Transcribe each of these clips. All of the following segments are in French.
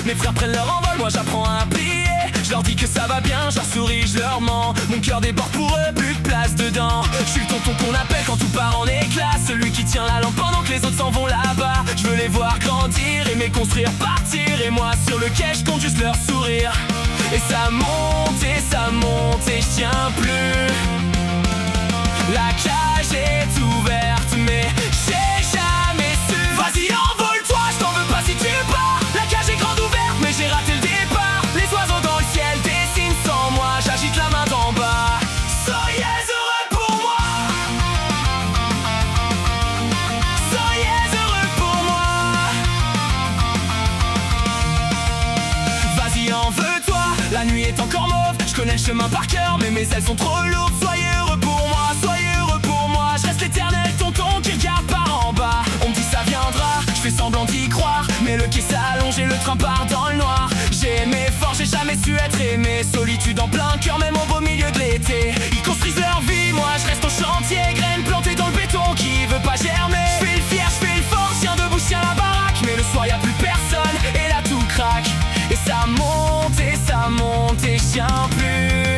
Mes frères prennent leur envol, moi j'apprends à plier. Je leur dis que ça va bien, je leur souris, je leur mens. Mon cœur déborde pour eux, plus de place dedans. Je suis le tonton qu'on appelle quand tout part en éclat, celui qui tient la lampe pendant que les autres s'en vont là-bas. Je veux les voir grandir, aimer construire, partir. Et moi sur le quai, je compte juste leur sourire. Et ça monte et je tiens plus. La cage est ouverte mais j'ai jamais su. Vas-y envole-toi, je t'en veux pas si tu pars. La cage est grande ouverte mais j'ai raté le départ. Les oiseaux dans le ciel dessinent sans moi, j'agite la main d'en bas. Soyez heureux pour moi. Soyez heureux pour moi. Vas-y envole-toi, la nuit est encore mauve. Je connais le chemin par cœur mais mes ailes sont trop lourdes. Soyez heureux pour moi, soyez heureux pour moi. Je reste l'éternel tonton qui regarde par en bas. On me dit ça viendra, je fais semblant d'y croire. Mais le quai s'allonge et le train part dans le noir. J'ai aimé fort, j'ai jamais su être aimé. Solitude en plein cœur, même au beau milieu de l'été. Ils construisent leur vie, moi je reste au chantier. Graines plantées dans le béton qui veut pas germer. Je fais le fier, je fais le fort, tiens debout, tiens la baraque. Mais le soir y'a plus personne et là tout craque. Et ça monte et je tiens plus.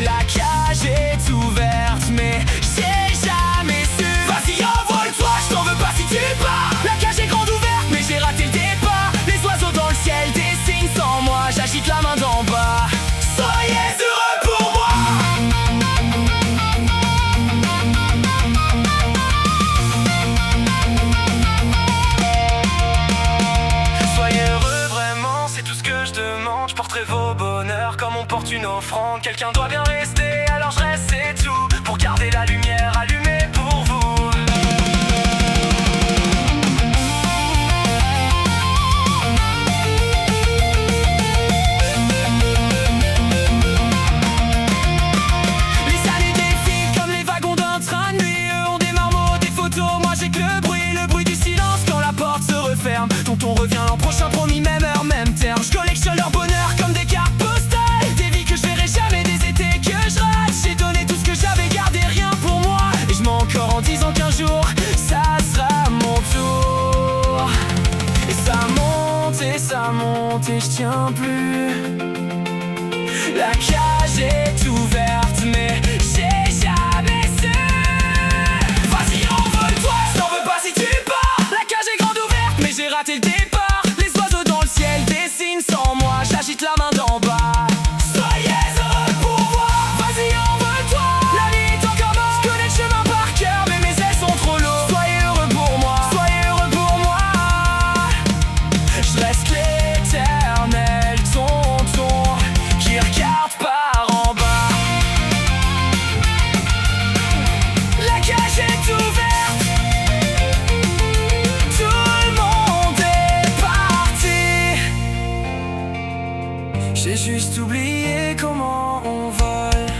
La cage est ouverte mais j'ai jamais su. Vas-y envole-toi, je t'en veux pas si tu pars. La cage est grande ouverte mais j'ai raté le départ. Les oiseaux dans le ciel dessinent sans moi, j'agite la main d'en bas. Soyez heureux pour moi. Soyez heureux vraiment, c'est tout ce que je demande. Je porterai vos bonheurs comme on porte une offrande. Quelqu'un doit bien rester, alors je reste, c'est tout. Pour garder la lumière allumée pour vous. Les années défilent comme les wagons d'un train de nuit. Eux ont des marmots, des photos, moi j'ai que le bruit du silence quand la porte se referme. Tonton revient l'an prochain, promis, même heure, même terme. Je collectionne leur bonheur comme des cartes postales. Des vies que je verrai jamais, des étés que je rate. J'ai donné tout ce que j'avais, gardé rien pour moi. Et je mens encore en disant qu'un jour ça sera mon tour. Et ça monte et je tiens plus. La cage est ouverte mais j'ai jamais su. Vas-y envole-toi, je t'en veux pas si tu pars. La cage est grande ouverte mais j'ai raté le départ. Les oiseaux dans le ciel dessinent sans moi, j'agite la main d'en bas. Soyez heureux pour moi. Vas-y envole-toi, la vie est encore morte. Je connais le chemin par cœur mais mes ailes sont trop lourdes. Soyez heureux pour moi, soyez heureux pour moi. Je reste l'éternel tonton qui regarde par en bas. La cage est ouverte, tout le monde est parti. J'ai juste oublié comment on vole.